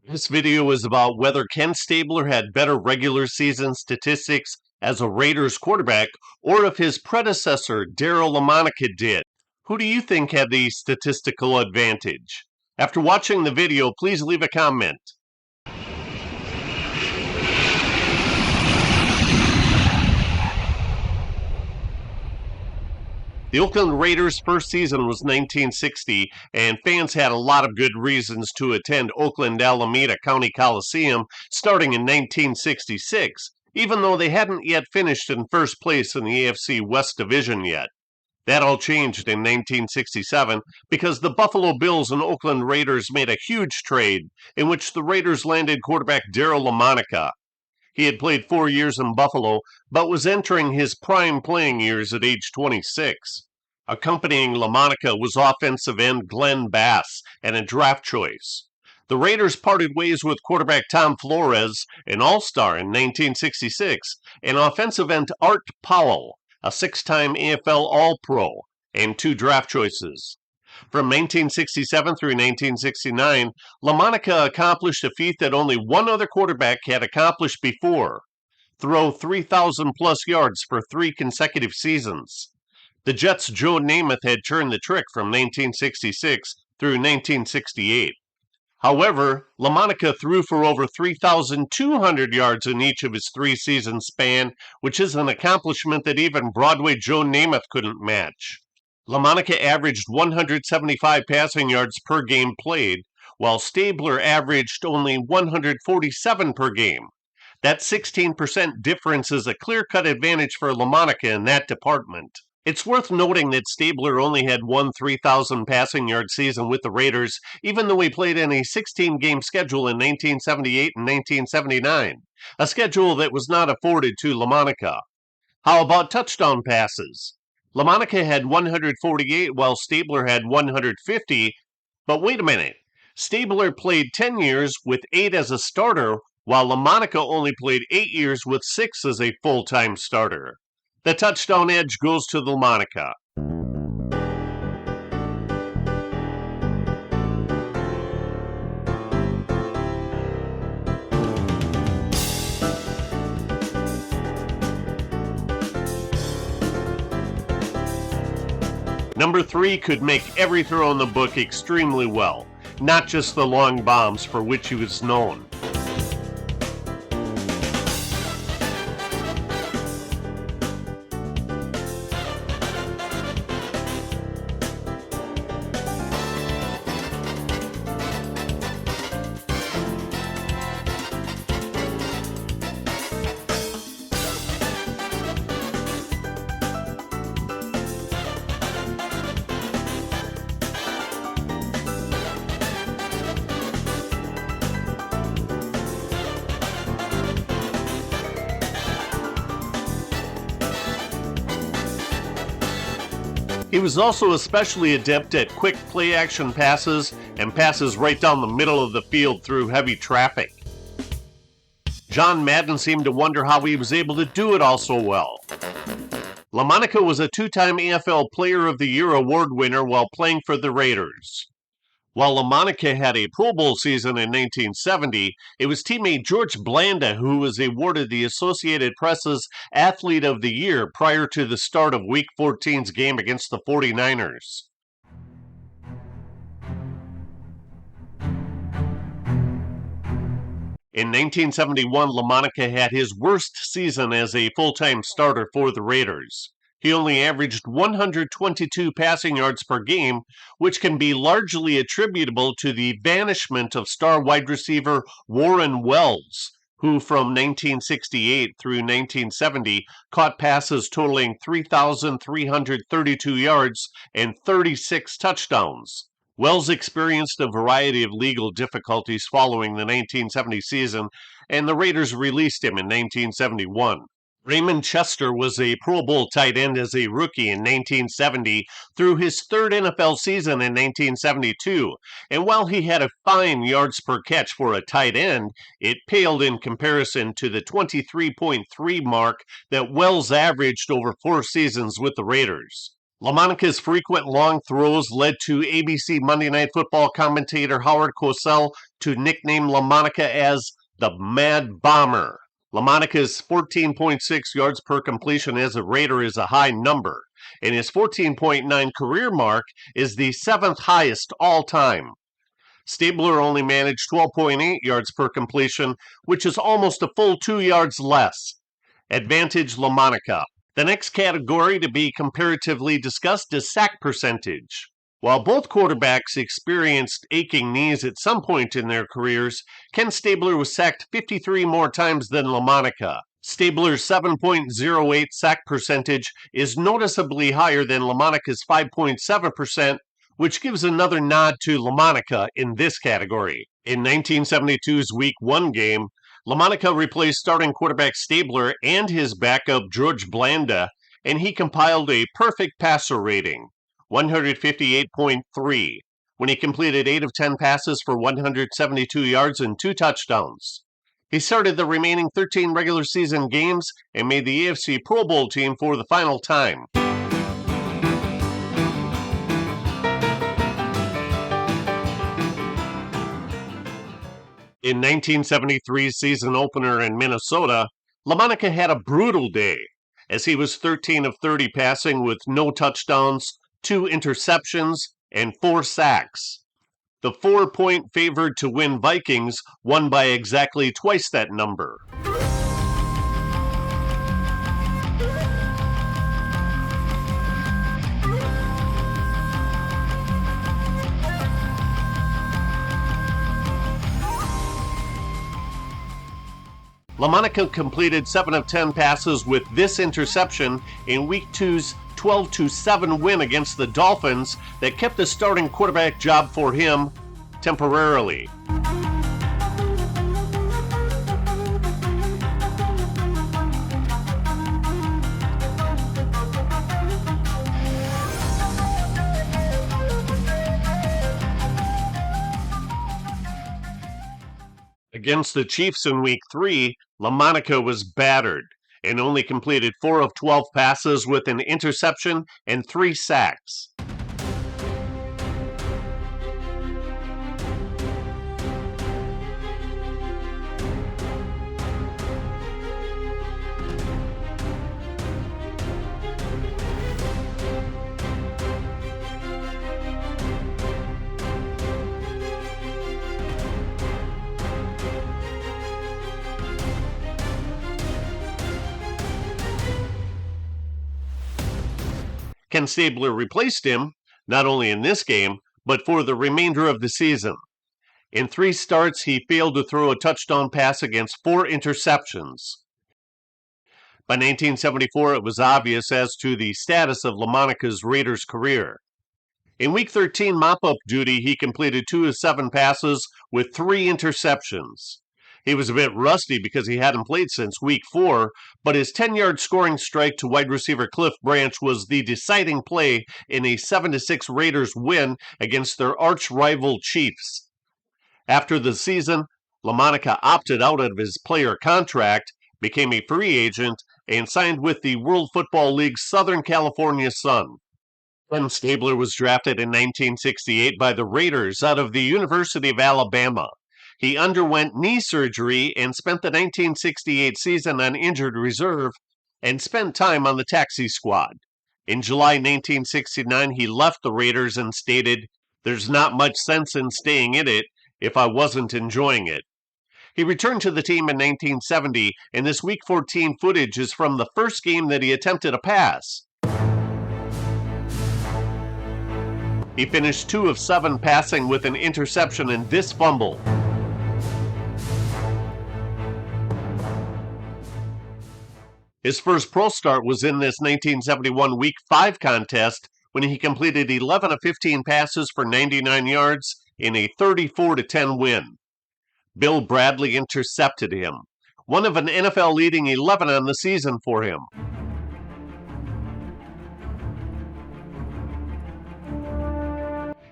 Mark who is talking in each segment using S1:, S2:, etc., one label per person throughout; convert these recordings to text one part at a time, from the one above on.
S1: This video is about whether Ken Stabler had better regular season statistics as a Raiders quarterback or if his predecessor, Darryl Lamonica, did. Who do you think had the statistical advantage? After watching the video, please leave a comment. The Oakland Raiders' first season was 1960, and fans had a lot of good reasons to attend Oakland Alameda County Coliseum starting in 1966, even though they hadn't yet finished in first place in the AFC West Division yet. That all changed in 1967 because the Buffalo Bills and Oakland Raiders made a huge trade in which the Raiders landed quarterback Darryl Lamonica. He had played 4 years in Buffalo, but was entering his prime playing years at age 26. Accompanying Lamonica was offensive end Glenn Bass and a draft choice. The Raiders parted ways with quarterback Tom Flores, an all-star in 1966, and offensive end Art Powell, a six-time AFL All-Pro, and 2 draft choices. From 1967 through 1969, Lamonica accomplished a feat that only one other quarterback had accomplished before: throw 3,000-plus yards for 3 consecutive seasons. The Jets' Joe Namath had turned the trick from 1966 through 1968. However, Lamonica threw for over 3,200 yards in each of his 3-season span, which is an accomplishment that even Broadway Joe Namath couldn't match. Lamonica averaged 175 passing yards per game played, while Stabler averaged only 147 per game. That 16% difference is a clear-cut advantage for Lamonica in that department. It's worth noting that Stabler only had one 3,000 passing yard season with the Raiders, even though he played in a 16-game schedule in 1978 and 1979, a schedule that was not afforded to Lamonica. How about touchdown passes? Lamonica had 148 while Stabler had 150, but wait a minute. Stabler played 10 years with 8 as a starter, while Lamonica only played 8 years with 6 as a full-time starter. The touchdown edge goes to Lamonica. Number 3 could make every throw in the book extremely well, not just the long bombs for which he was known. He was also especially adept at quick play-action passes and passes right down the middle of the field through heavy traffic. John Madden seemed to wonder how he was able to do it all so well. Lamonica was a 2-time AFL Player of the Year award winner while playing for the Raiders. While Lamonica had a Pro Bowl season in 1970, it was teammate George Blanda who was awarded the Associated Press's Athlete of the Year prior to the start of Week 14's game against the 49ers. In 1971, Lamonica had his worst season as a full-time starter for the Raiders. He only averaged 122 passing yards per game, which can be largely attributable to the vanishment of star wide receiver Warren Wells, who from 1968 through 1970 caught passes totaling 3,332 yards and 36 touchdowns. Wells experienced a variety of legal difficulties following the 1970 season, and the Raiders released him in 1971. Raymond Chester was a Pro Bowl tight end as a rookie in 1970 through his 3rd NFL season in 1972, and while he had a fine yards per catch for a tight end, it paled in comparison to the 23.3 mark that Wells averaged over 4 seasons with the Raiders. Lamonica's frequent long throws led to ABC Monday Night Football commentator Howard Cosell to nickname Lamonica as the Mad Bomber. Lamonica's 14.6 yards per completion as a Raider is a high number, and his 14.9 career mark is the 7th highest all time. Stabler only managed 12.8 yards per completion, which is almost a full 2 yards less. Advantage Lamonica. The next category to be comparatively discussed is sack percentage. While both quarterbacks experienced aching knees at some point in their careers, Ken Stabler was sacked 53 more times than Lamonica. Stabler's 7.08 sack percentage is noticeably higher than Lamonica's 5.7%, which gives another nod to Lamonica in this category. In 1972's Week 1 game, Lamonica replaced starting quarterback Stabler and his backup George Blanda, and he compiled a perfect passer rating, 158.3, when he completed 8 of 10 passes for 172 yards and 2 touchdowns. He started the remaining 13 regular season games and made the AFC Pro Bowl team for the final time. In 1973's season opener in Minnesota, Lamonica had a brutal day, as he was 13 of 30 passing with no touchdowns, 2 interceptions, and 4 sacks. The 4-point favored to win Vikings won by exactly twice that number. Lamonica completed 7 of 10 passes with this interception in Week 2's 12-7 win against the Dolphins that kept the starting quarterback job for him temporarily. Against the Chiefs in Week 3, Lamonica was battered and only completed 4 of 12 passes with an interception and 3 sacks. Ken Stabler replaced him, not only in this game, but for the remainder of the season. In 3 starts, he failed to throw a touchdown pass against 4 interceptions. By 1974, it was obvious as to the status of Lamonica's Raiders career. In Week 13 mop-up duty, he completed 2 of 7 passes with 3 interceptions. He was a bit rusty because he hadn't played since Week 4, but his 10-yard scoring strike to wide receiver Cliff Branch was the deciding play in a 7-6 Raiders win against their arch-rival Chiefs. After the season, Lamonica opted out of his player contract, became a free agent, and signed with the World Football League's Southern California Sun. Ken Stabler was drafted in 1968 by the Raiders out of the University of Alabama. He underwent knee surgery and spent the 1968 season on injured reserve and spent time on the taxi squad. In July 1969, he left the Raiders and stated, "There's not much sense in staying in it if I wasn't enjoying it." He returned to the team in 1970, and this Week 14 footage is from the first game that he attempted a pass. He finished 2 of 7 passing with an interception and this fumble. His first pro start was in this 1971 Week 5 contest when he completed 11 of 15 passes for 99 yards in a 34-10 win. Bill Bradley intercepted him, one of an NFL leading 11 on the season for him.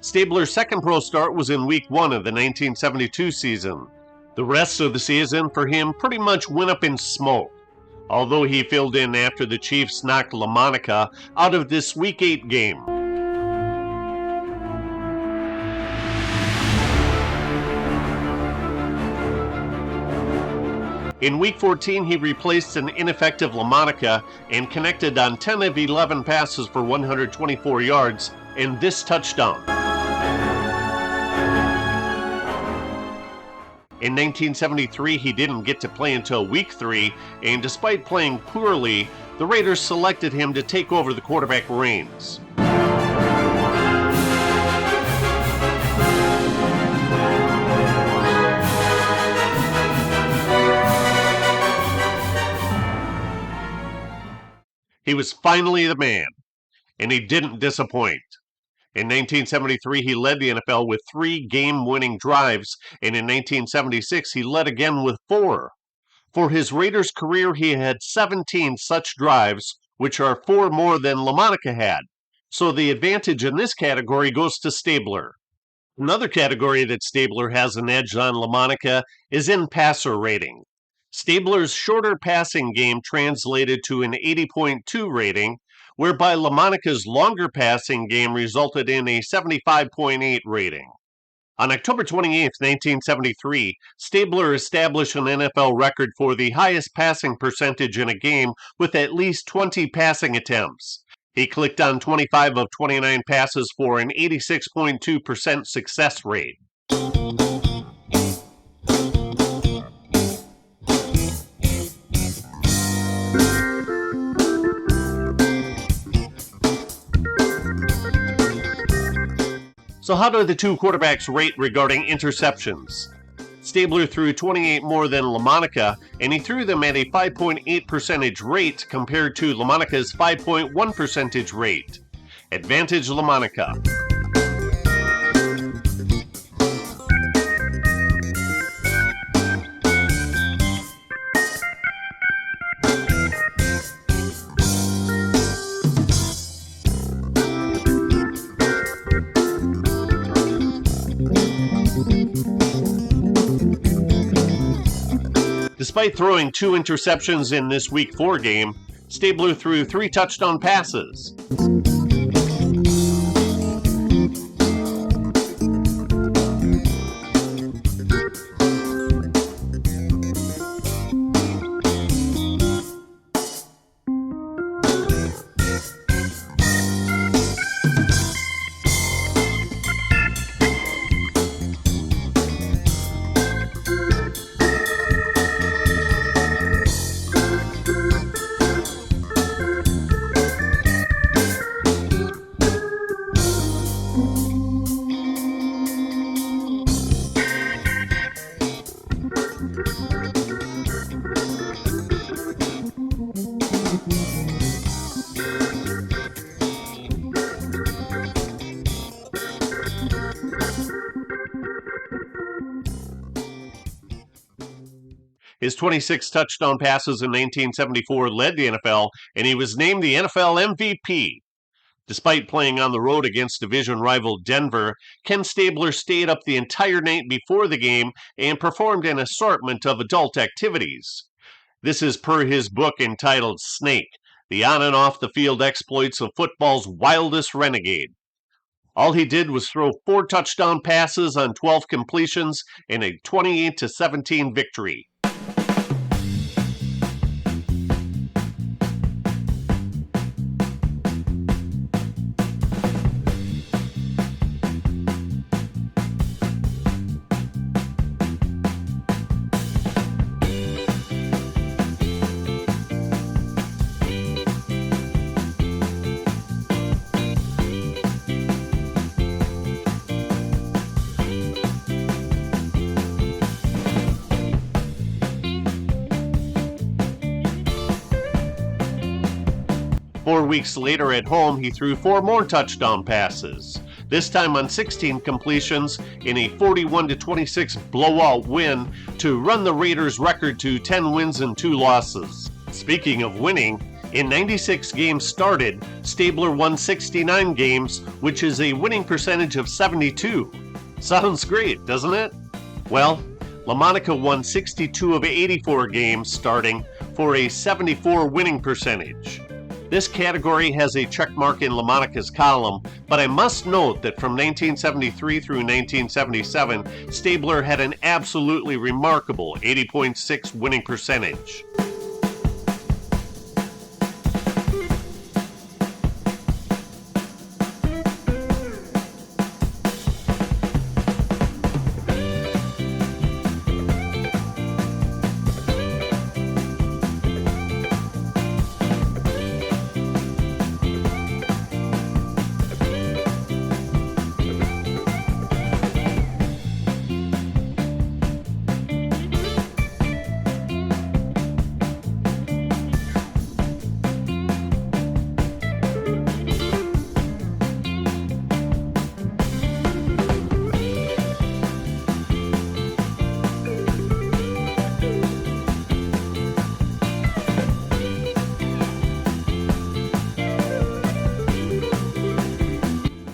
S1: Stabler's second pro start was in Week 1 of the 1972 season. The rest of the season for him pretty much went up in smoke. although he filled in after the Chiefs knocked Lamonica out of this Week 8 game. In Week 14, he replaced an ineffective Lamonica and connected on 10 of 11 passes for 124 yards and this touchdown. In 1973, he didn't get to play until Week 3, and despite playing poorly, the Raiders selected him to take over the quarterback reins. He was finally the man, and he didn't disappoint. In 1973, he led the NFL with 3 game-winning drives, and in 1976, he led again with 4. For his Raiders career, he had 17 such drives, which are 4 more than Lamonica had. So the advantage in this category goes to Stabler. Another category that Stabler has an edge on Lamonica is in passer rating. Stabler's shorter passing game translated to an 80.2 rating, whereby Lamonica's longer passing game resulted in a 75.8 rating. On October 28, 1973, Stabler established an NFL record for the highest passing percentage in a game with at least 20 passing attempts. He clicked on 25 of 29 passes for an 86.2% success rate. So how do the two quarterbacks rate regarding interceptions? Stabler threw 28 more than Lamonica, and he threw them at a 5.8 percentage rate compared to Lamonica's 5.1 percentage rate. Advantage Lamonica. Despite throwing 2 interceptions in this Week 4 game, Stabler threw 3 touchdown passes. His 26 touchdown passes in 1974 led the NFL, and he was named the NFL MVP. Despite playing on the road against division rival Denver, Ken Stabler stayed up the entire night before the game and performed an assortment of adult activities. This is per his book entitled Snake, the on and off the field exploits of football's wildest renegade. All he did was throw 4 touchdown passes on 12 completions in a 28-17 victory. Four weeks later at home, he threw 4 more touchdown passes, this time on 16 completions in a 41-26 blowout win to run the Raiders' record to 10 wins and 2 losses. Speaking of winning, in 96 games started, Stabler won 69 games, which is a winning percentage of 72. Sounds great, doesn't it? Well, Lamonica won 62 of 84 games starting for a 74 winning percentage. This category has a check mark in Lamonica's column, but I must note that from 1973 through 1977, Stabler had an absolutely remarkable 80.6 winning percentage.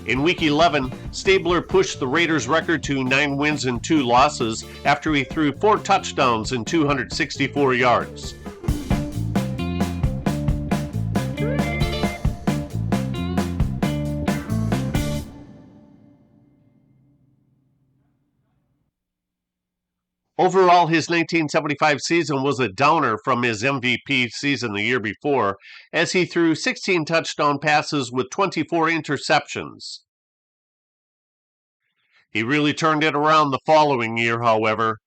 S1: In Week 11, Stabler pushed the Raiders' record to 9 wins and 2 losses after he threw 4 touchdowns and 264 yards. Overall, his 1975 season was a downer from his MVP season the year before, as he threw 16 touchdown passes with 24 interceptions. He really turned it around the following year, however.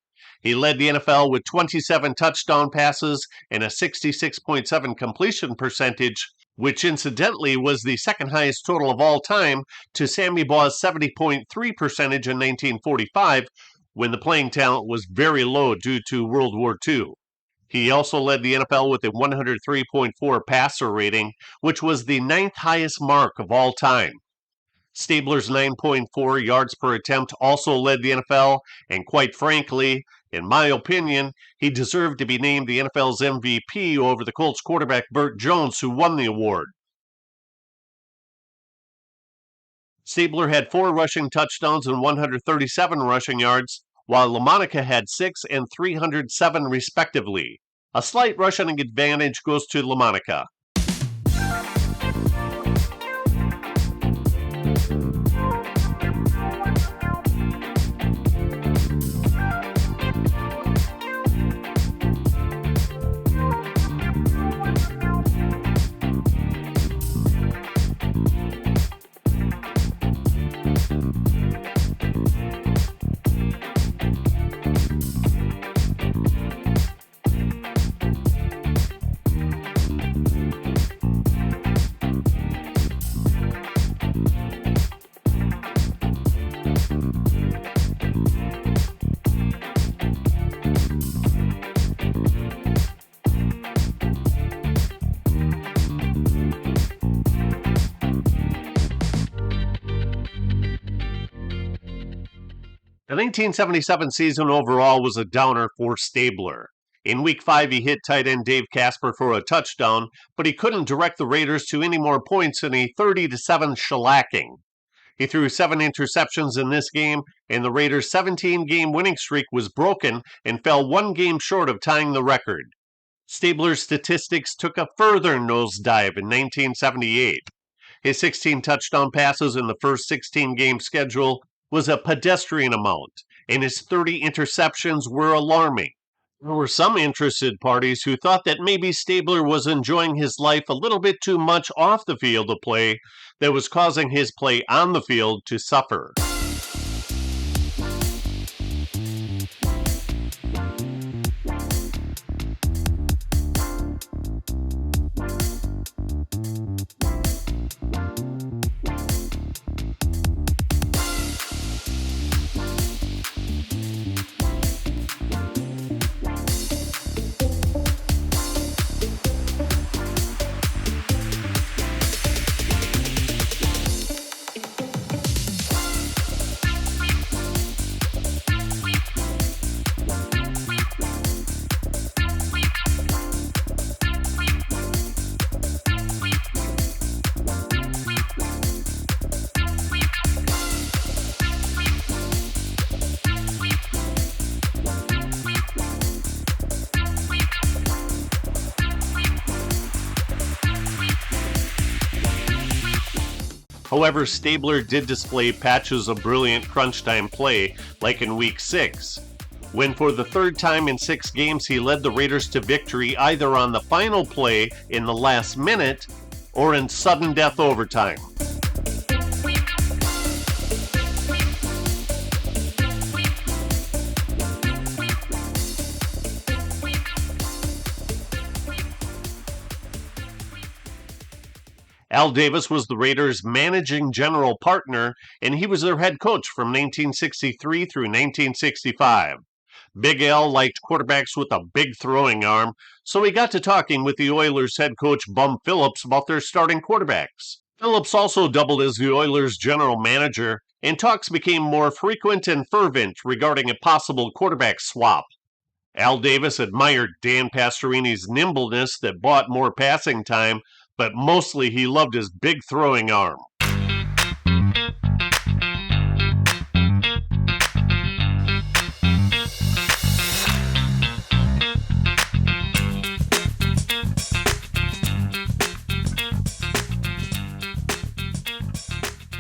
S1: He led the NFL with 27 touchdown passes and a 66.7 completion percentage, which incidentally was the second highest total of all time to Sammy Baugh's 70.3 percentage in 1945, when the playing talent was very low due to World War II. He also led the NFL with a 103.4 passer rating, which was the 9th highest mark of all time. Stabler's 9.4 yards per attempt also led the NFL, and quite frankly, in my opinion, he deserved to be named the NFL's MVP over the Colts quarterback Burt Jones, who won the award. Stabler had 4 rushing touchdowns and 137 rushing yards, while Lamonica had 6 and 307 respectively. A slight rushing advantage goes to Lamonica. The 1977 season overall was a downer for Stabler. In Week 5, he hit tight end Dave Casper for a touchdown, but he couldn't direct the Raiders to any more points in a 30-7 shellacking. He threw 7 interceptions in this game, and the Raiders' 17-game winning streak was broken and fell 1 game short of tying the record. Stabler's statistics took a further nosedive in 1978. His 16 touchdown passes in the first 16-game schedule was a pedestrian amount, and his 30 interceptions were alarming. There were some interested parties who thought that maybe Stabler was enjoying his life a little bit too much off the field of play that was causing his play on the field to suffer. However, Stabler did display patches of brilliant crunch time play, like in Week 6, when for the third time in 6 games he led the Raiders to victory either on the final play in the last minute or in sudden death overtime. Al Davis was the Raiders' managing general partner, and he was their head coach from 1963 through 1965. Big Al liked quarterbacks with a big throwing arm, so he got to talking with the Oilers' head coach Bum Phillips about their starting quarterbacks. Phillips also doubled as the Oilers' general manager, and talks became more frequent and fervent regarding a possible quarterback swap. Al Davis admired Dan Pastorini's nimbleness that bought more passing time, but mostly he loved his big throwing arm.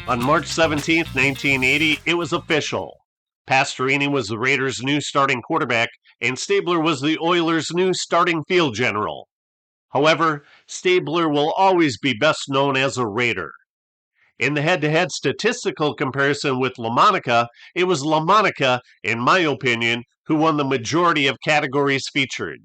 S1: On March 17, 1980, it was official. Pastorini was the Raiders' new starting quarterback, and Stabler was the Oilers' new starting field general. However, Stabler will always be best known as a Raider. In the head-to-head statistical comparison with Lamonica, it was Lamonica, in my opinion, who won the majority of categories featured.